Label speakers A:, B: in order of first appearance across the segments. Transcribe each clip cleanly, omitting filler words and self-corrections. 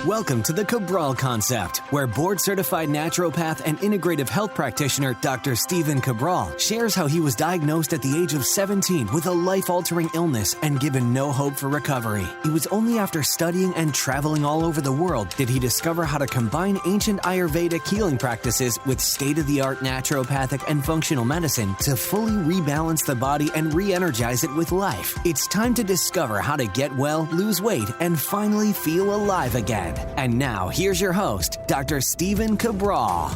A: Welcome to the Cabral Concept, where board-certified naturopath and integrative health practitioner Dr. Stephen Cabral shares how he was diagnosed at the age of 17 with a life-altering illness and given no hope for recovery. It was only after studying and traveling all over the world did he discover how to combine ancient Ayurvedic healing practices with state-of-the-art naturopathic and functional medicine to fully rebalance the body and re-energize it with life. It's time to discover how to get well, lose weight, and finally feel alive again. And now, here's your host, Dr. Stephen Cabral.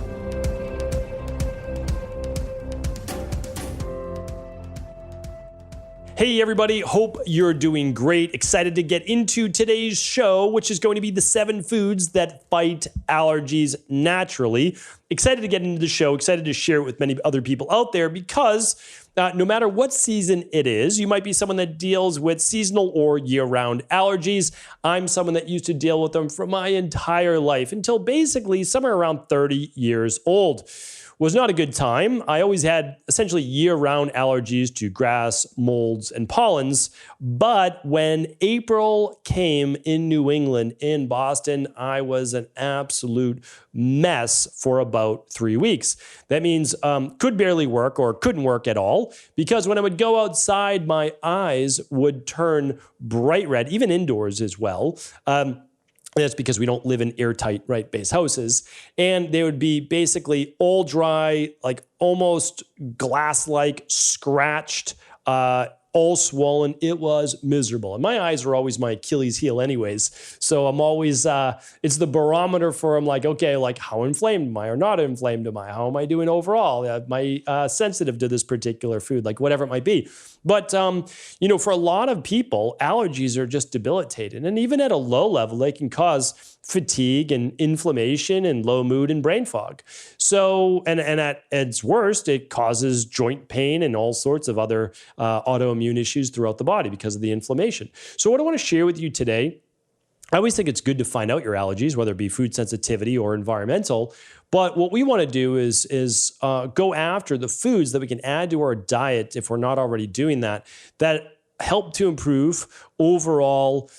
B: Hey everybody, hope you're doing great. Excited to get into today's show, which is going to be the 7 foods that fight allergies naturally. Excited to get into the show, excited to share it with many other people out there because no matter what season it is, you might be someone that deals with seasonal or year-round allergies. I'm someone that used to deal with them for my entire life until basically somewhere around 30 years old. Was not a good time. I always had essentially year-round allergies to grass, molds, and pollens. But when April came in New England, in Boston, I was an absolute mess for about 3 weeks. That means could barely work or couldn't work at all because when I would go outside, my eyes would turn bright red, even indoors as well. That's because we don't live in airtight, based houses. And they would be basically all dry, like almost glass-like, scratched, all swollen. It was miserable. And my eyes are always my Achilles heel anyways. So I'm always, it's the barometer for I'm like, okay, like how inflamed am I or not inflamed am I? How am I doing overall? Am I sensitive to this particular food? Like whatever it might be. But, for a lot of people, allergies are just debilitating. And even at a low level, they can cause fatigue and inflammation and low mood and brain fog. So, and at its worst, it causes joint pain and all sorts of other autoimmune issues throughout the body because of the inflammation. So what I want to share with you today, I always think it's good to find out your allergies, whether it be food sensitivity or environmental. But what we want to do is go after the foods that we can add to our diet if we're not already doing that help to improve overall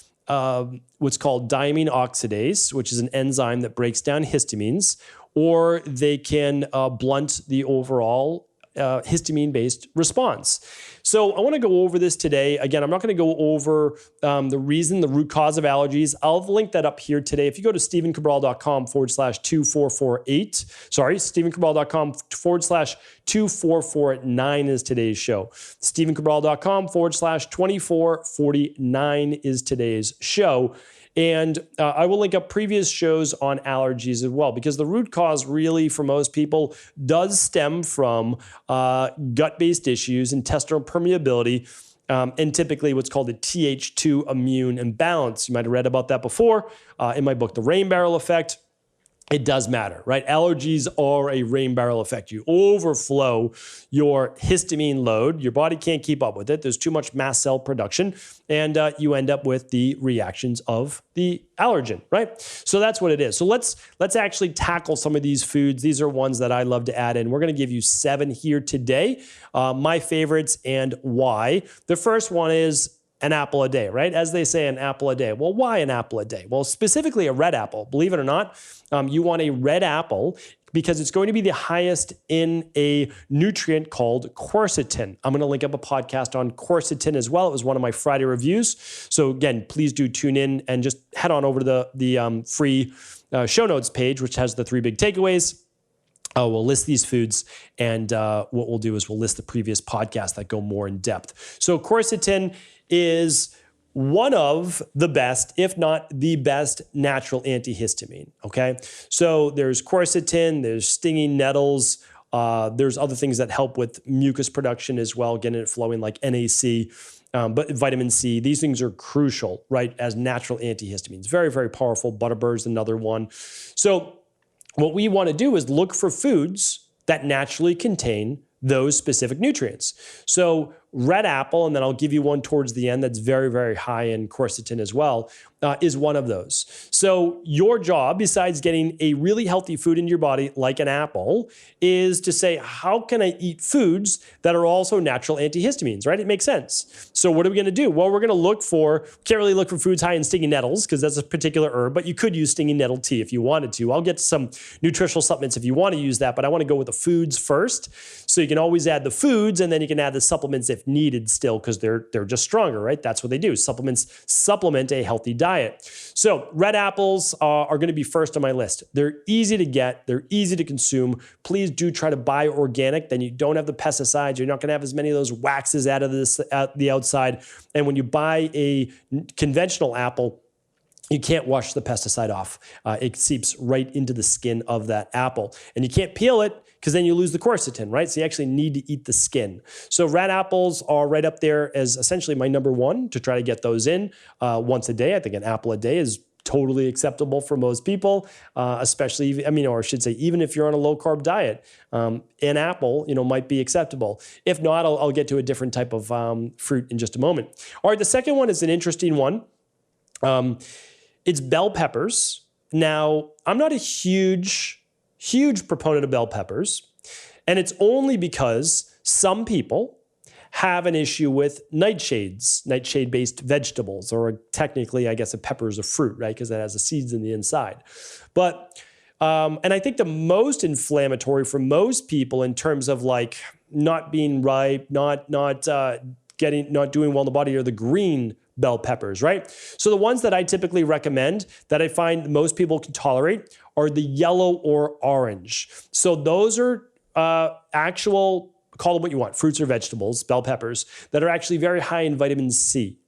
B: what's called diamine oxidase, which is an enzyme that breaks down histamines, or they can blunt the overall histamine-based response. So I want to go over this today. Again, I'm not going to go over the root cause of allergies. I'll link that up here today. If you go to stephencabral.com/2448, stephencabral.com/2449 is today's show. stephencabral.com/2449 is today's show. And I will link up previous shows on allergies as well, because the root cause really for most people does stem from gut-based issues, intestinal permeability, and typically what's called a Th2 immune imbalance. You might have read about that before in my book, The Rain Barrel Effect. It does matter, right? Allergies are a rain barrel effect. You overflow your histamine load. Your body can't keep up with it. There's too much mast cell production, and you end up with the reactions of the allergen, right? So that's what it is. So let's actually tackle some of these foods. These are ones that I love to add in. We're going to give you 7 here today, my favorites and why. The first one is an apple a day, right? As they say, an apple a day. Well, why an apple a day? Well, specifically a red apple. Believe it or not, you want a red apple because it's going to be the highest in a nutrient called quercetin. I'm going to link up a podcast on quercetin as well. It was one of my Friday reviews. So again, please do tune in and just head on over to the free show notes page, which has the 3 big takeaways. We'll list these foods, and what we'll do is we'll list the previous podcasts that go more in depth. So quercetin is one of the best, if not the best, natural antihistamine, okay? So there's quercetin, there's stinging nettles, there's other things that help with mucus production as well, getting it flowing like NAC, but vitamin C. These things are crucial, right, as natural antihistamines. Very, very powerful. Butterbur is another one. So what we want to do is look for foods that naturally contain those specific nutrients. So red apple, and then I'll give you one towards the end that's very, very high in quercetin as well, is one of those. So your job, besides getting a really healthy food into your body, like an apple, is to say, how can I eat foods that are also natural antihistamines, right? It makes sense. So what are we going to do? Well, we're going to look for, can't really look for foods high in stinging nettles because that's a particular herb, but you could use stinging nettle tea if you wanted to. I'll get to some nutritional supplements if you want to use that, but I want to go with the foods first. So you can always add the foods and then you can add the supplements if needed still because they're just stronger, right? That's what they do. Supplements supplement a healthy diet. So red apples are going to be first on my list. They're easy to get. They're easy to consume. Please do try to buy organic. Then you don't have the pesticides. You're not going to have as many of those waxes out of the outside. And when you buy a conventional apple, you can't wash the pesticide off. It seeps right into the skin of that apple. And you can't peel it because then you lose the quercetin, right? So you actually need to eat the skin. So red apples are right up there as essentially my number one to try to get those in once a day. I think an apple a day is totally acceptable for most people, especially, or I should say, even if you're on a low carb diet, an apple, might be acceptable. If not, I'll get to a different type of fruit in just a moment. All right, the second one is an interesting one. It's bell peppers. Now, I'm not a huge proponent of bell peppers, and it's only because some people have an issue with nightshade-based vegetables, or technically, I guess, a pepper is a fruit, right? Because it has the seeds in the inside. But, and I think the most inflammatory for most people in terms of like not being ripe, not doing well in the body are the green bell peppers, right? So the ones that I typically recommend that I find most people can tolerate are the yellow or orange. So those are actual, call them what you want, fruits or vegetables, bell peppers, that are actually very high in vitamin C.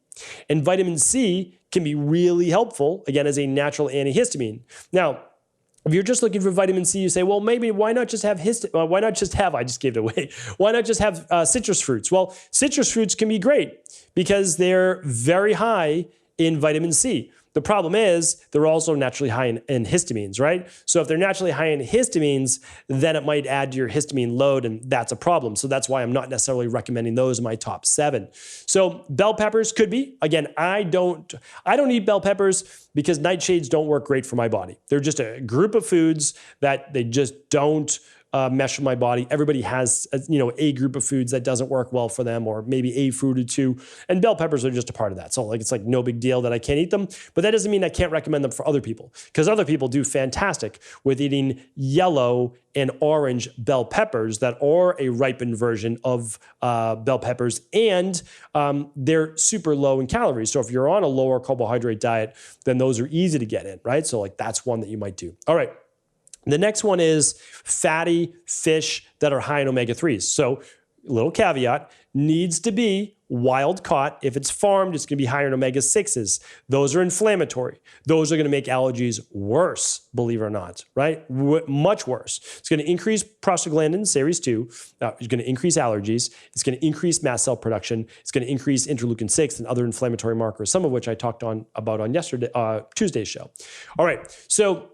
B: And vitamin C can be really helpful, again, as a natural antihistamine. Now, if you're just looking for vitamin C, you say, well, maybe why not just have I just gave it away. Why not just have citrus fruits? Well, citrus fruits can be great because they're very high in vitamin C. The problem is they're also naturally high in histamines, right? So if they're naturally high in histamines, then it might add to your histamine load, and that's a problem. So that's why I'm not necessarily recommending those in my top 7. So bell peppers could be. Again, I don't eat bell peppers because nightshades don't work great for my body. They're just a group of foods that they just don't mesh with my body. Everybody has, a group of foods that doesn't work well for them, or maybe a fruit or two. And bell peppers are just a part of that. So it's like no big deal that I can't eat them, but that doesn't mean I can't recommend them for other people, because other people do fantastic with eating yellow and orange bell peppers that are a ripened version of bell peppers, and they're super low in calories. So if you're on a lower carbohydrate diet, then those are easy to get in, right? So that's one that you might do. All right. The next one is fatty fish that are high in omega-3s. So little caveat, needs to be wild caught. If it's farmed, it's going to be higher in omega-6s. Those are inflammatory. Those are going to make allergies worse, believe it or not, right? Much worse. It's going to increase prostaglandin, series 2. It's going to increase allergies. It's going to increase mast cell production. It's going to increase interleukin-6 and other inflammatory markers, some of which I talked about on Tuesday's show. All right, so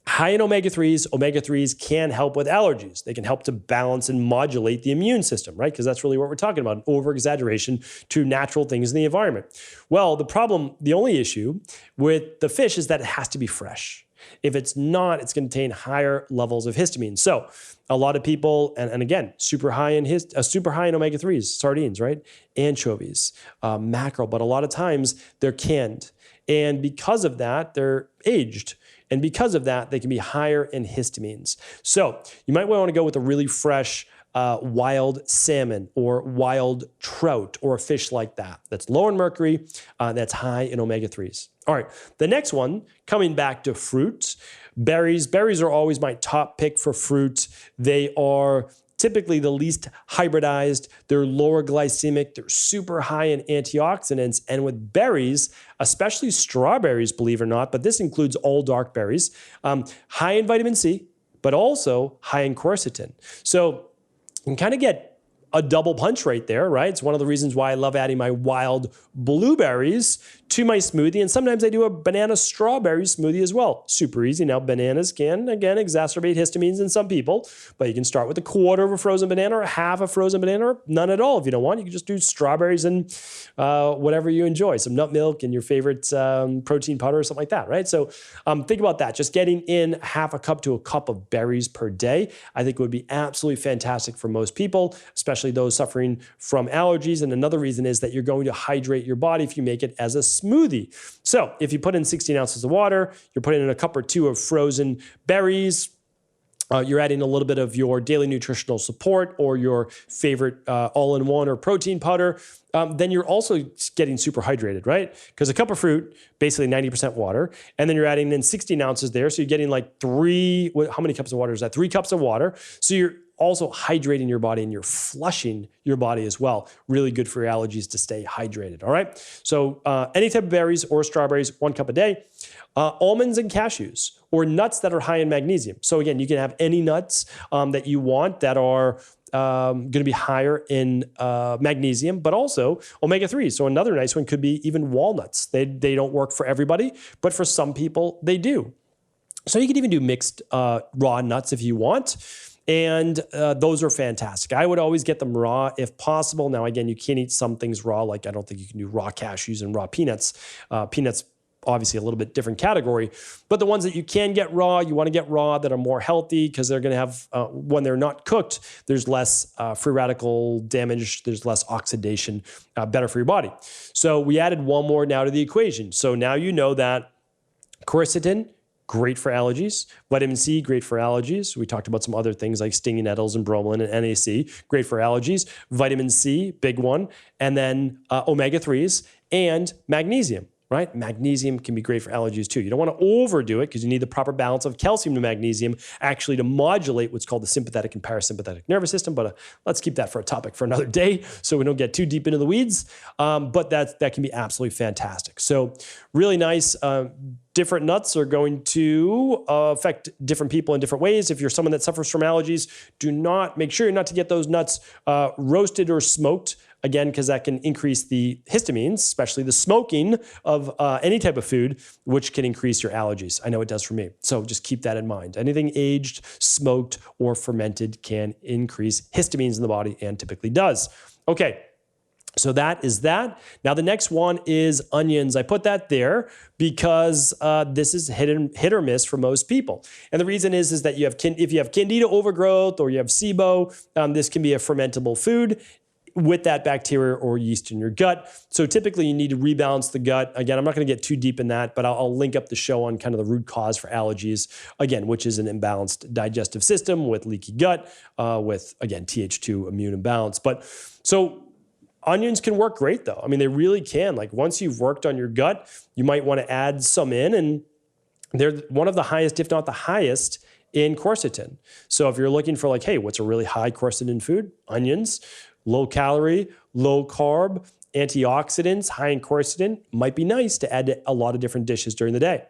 B: high in omega-3s. Omega-3s can help with allergies. They can help to balance and modulate the immune system, right? Because that's really what we're talking about, an over-exaggeration to natural things in the environment. Well, the only issue with the fish is that it has to be fresh. If it's not, it's going to contain higher levels of histamine. So a lot of people, and again, super high in omega-3s, sardines, right? Anchovies, mackerel, but a lot of times they're canned. And because of that, they're aged. And because of that, they can be higher in histamines. So you might want to go with a really fresh wild salmon or wild trout or a fish like that. That's low in mercury, that's high in omega-3s. All right, the next one, coming back to fruits, berries. Berries are always my top pick for fruit. They are typically the least hybridized. They're lower glycemic. They're super high in antioxidants. And with berries, especially strawberries, believe it or not, but this includes all dark berries, high in vitamin C, but also high in quercetin. So you can kind of get a double punch right there, right? It's one of the reasons why I love adding my wild blueberries to my smoothie. And sometimes I do a banana strawberry smoothie as well. Super easy. Now, bananas can, again, exacerbate histamines in some people, but you can start with a quarter of a frozen banana or half a frozen banana or none at all if you don't want. You can just do strawberries and whatever you enjoy, some nut milk and your favorite protein powder or something like that, right? So think about that. Just getting in half a cup to a cup of berries per day, I think would be absolutely fantastic for most people, especially those suffering from allergies. And another reason is that you're going to hydrate your body if you make it as a smoothie. So if you put in 16 ounces of water, you're putting in a cup or two of frozen berries, you're adding a little bit of your daily nutritional support or your favorite all-in-one or protein powder, then you're also getting super hydrated, right? Because a cup of fruit, basically 90% water, and then you're adding in 16 ounces there. So you're getting like how many cups of water is that? 3 cups of water. So you're also hydrating your body and you're flushing your body as well. Really good for your allergies to stay hydrated, all right? So any type of berries or strawberries, 1 cup a day. Almonds and cashews or nuts that are high in magnesium. So again, you can have any nuts that you want that are going to be higher in magnesium, but also omega-3. So another nice one could be even walnuts. They don't work for everybody, but for some people they do. So you can even do mixed raw nuts if you want. And those are fantastic. I would always get them raw if possible. Now, again, you can't eat some things raw. Like I don't think you can do raw cashews and raw peanuts. Peanuts, obviously a little bit different category. But the ones that you can get raw, you want to get raw that are more healthy because they're going to have, when they're not cooked, there's less free radical damage. There's less oxidation, better for your body. So we added one more now to the equation. So now you know that quercetin, great for allergies. Vitamin C, great for allergies. We talked about some other things like stinging nettles and bromelain and NAC, great for allergies. Vitamin C, big one. And then omega-3s and magnesium, right? Magnesium can be great for allergies too. You don't want to overdo it because you need the proper balance of calcium to magnesium actually to modulate what's called the sympathetic and parasympathetic nervous system. But let's keep that for a topic for another day so we don't get too deep into the weeds. But that can be absolutely fantastic. So really nice. Different nuts are going to affect different people in different ways. If you're someone that suffers from allergies, make sure not to get those nuts roasted or smoked. Again, because that can increase the histamines, especially the smoking of any type of food, which can increase your allergies. I know it does for me. So just keep that in mind. Anything aged, smoked, or fermented can increase histamines in the body and typically does. Okay. So that is that. Now the next one is onions. I put that there because this is hit or miss for most people. And the reason is that if you have candida overgrowth or you have SIBO, this can be a fermentable food with that bacteria or yeast in your gut. So typically you need to rebalance the gut. Again, I'm not going to get too deep in that, but I'll link up the show on kind of the root cause for allergies, again, which is an imbalanced digestive system with leaky gut, with, again, Th2 immune imbalance. But so onions can work great though. I mean, they really can. Like once you've worked on your gut, you might want to add some in, and they're one of the highest, if not the highest, in quercetin. So if you're looking for like, hey, what's a really high quercetin food? Onions. Low calorie, low carb, antioxidants, high in quercetin might be nice to add to a lot of different dishes during the day.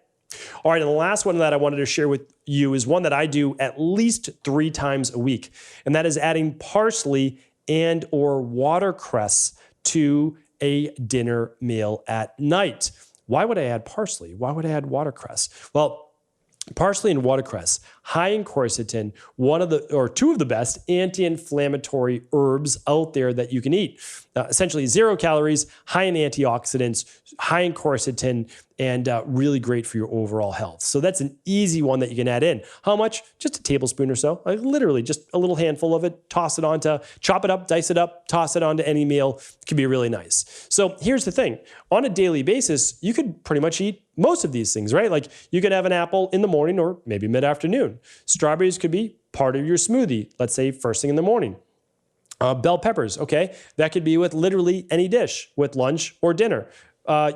B: All right, and the last one that I wanted to share with you is one that I do at least 3 times a week, and that is adding parsley and or watercress to a dinner meal at night. Why would I add parsley? Why would I add watercress? Well, parsley and watercress, high in quercetin, two of the best anti-inflammatory herbs out there that you can eat. Essentially 0 calories, high in antioxidants, high in quercetin, and really great for your overall health. So that's an easy one that you can add in. How much? Just a tablespoon or so. Like literally just a little handful of it. Chop it up, dice it up, toss it onto any meal. It can be really nice. So here's the thing. On a daily basis, you could pretty much eat most of these things, right? Like you could have an apple in the morning or maybe mid-afternoon. Strawberries could be part of your smoothie, let's say first thing in the morning. Bell peppers, okay, that could be with literally any dish, with lunch or dinner.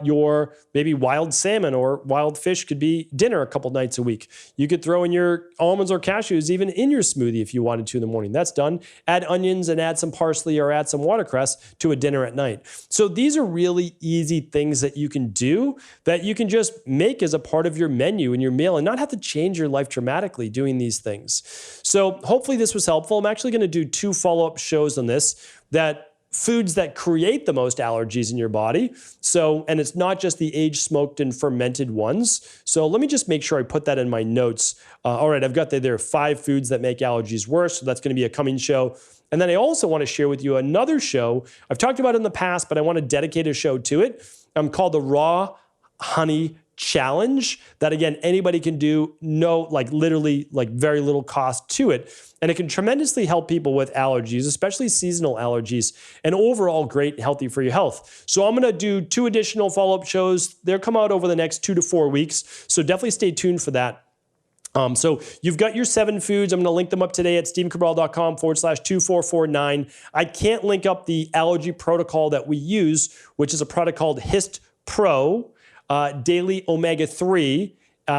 B: Your maybe wild salmon or wild fish could be dinner a couple nights a week. You could throw in your almonds or cashews even in your smoothie if you wanted to in the morning. That's done. Add onions and add some parsley or add some watercress to a dinner at night. So these are really easy things that you can do that you can just make as a part of your menu and your meal and not have to change your life dramatically doing these things. So hopefully this was helpful. I'm actually going to do 2 follow-up shows on this that foods that create the most allergies in your body. So, and it's not just the aged, smoked, and fermented ones. So let me just make sure I put that in my notes. All right, I've got there are 5 foods that make allergies worse. So that's going to be a coming show. And then I also want to share with you another show. I've talked about it in the past, but I want to dedicate a show to it. Called the Raw Honey Challenge, that again, anybody can do, literally very little cost to it. And it can tremendously help people with allergies, especially seasonal allergies, and overall great, healthy for your health. So I'm going to do 2 additional follow-up shows. They'll come out over the next 2 to 4 weeks. So definitely stay tuned for that. So you've got your 7 foods. I'm going to link them up today at stevencabral.com/2449. I can't link up the allergy protocol that we use, which is a product called Hist Pro. Daily omega-3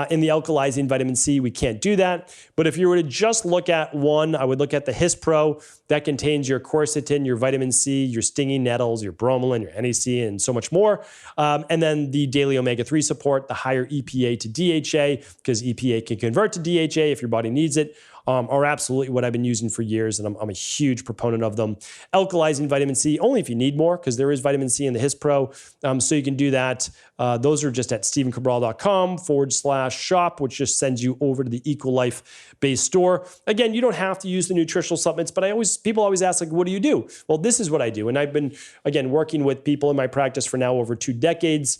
B: in the alkalizing vitamin C. We can't do that. But if you were to just look at one, I would look at the Hist Pro. That contains your quercetin, your vitamin C, your stinging nettles, your bromelain, your NAC, and so much more. And then the daily omega-3 support, the higher EPA to DHA, because EPA can convert to DHA if your body needs it. Are absolutely what I've been using for years, and I'm a huge proponent of them. Alkalizing vitamin C, only if you need more, because there is vitamin C in the Hist Pro, so you can do that. Those are just at stevencabral.com/shop, which just sends you over to the Equalife-based store. Again, you don't have to use the nutritional supplements, but people always ask, what do you do? Well, this is what I do, and I've been, again, working with people in my practice for now over 2 decades.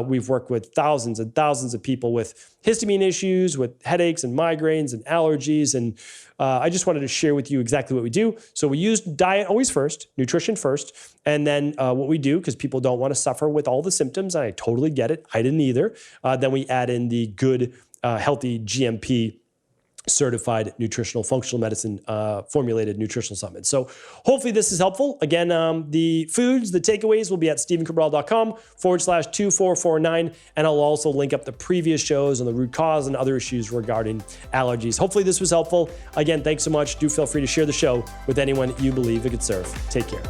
B: We've worked with thousands and thousands of people with histamine issues, with headaches and migraines and allergies. And I just wanted to share with you exactly what we do. So we use diet always first, nutrition first. And then what we do, because people don't want to suffer with all the symptoms, and I totally get it. I didn't either. Then we add in the good, healthy GMP certified nutritional functional medicine formulated nutritional supplements. So hopefully this is helpful. Again, the foods, the takeaways will be at stevencabral.com/2449. And I'll also link up the previous shows on the root cause and other issues regarding allergies. Hopefully this was helpful. Again, thanks so much. Do feel free to share the show with anyone you believe it could serve. Take care.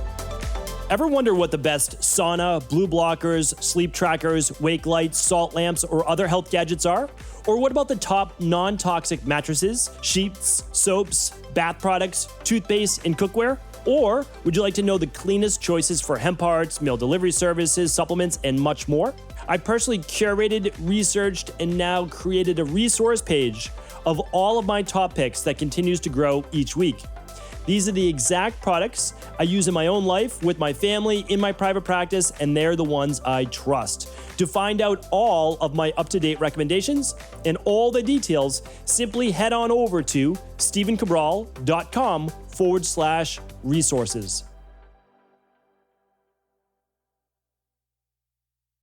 B: Ever wonder what the best sauna, blue blockers, sleep trackers, wake lights, salt lamps, or other health gadgets are? Or what about the top non-toxic mattresses, sheets, soaps, bath products, toothpaste, and cookware? Or would you like to know the cleanest choices for hemp parts, meal delivery services, supplements, and much more? I personally curated, researched, and now created a resource page of all of my top picks that continues to grow each week. These are the exact products I use in my own life, with my family, in my private practice, and they're the ones I trust. To find out all of my up-to-date recommendations and all the details, simply head on over to stevencabral.com/resources.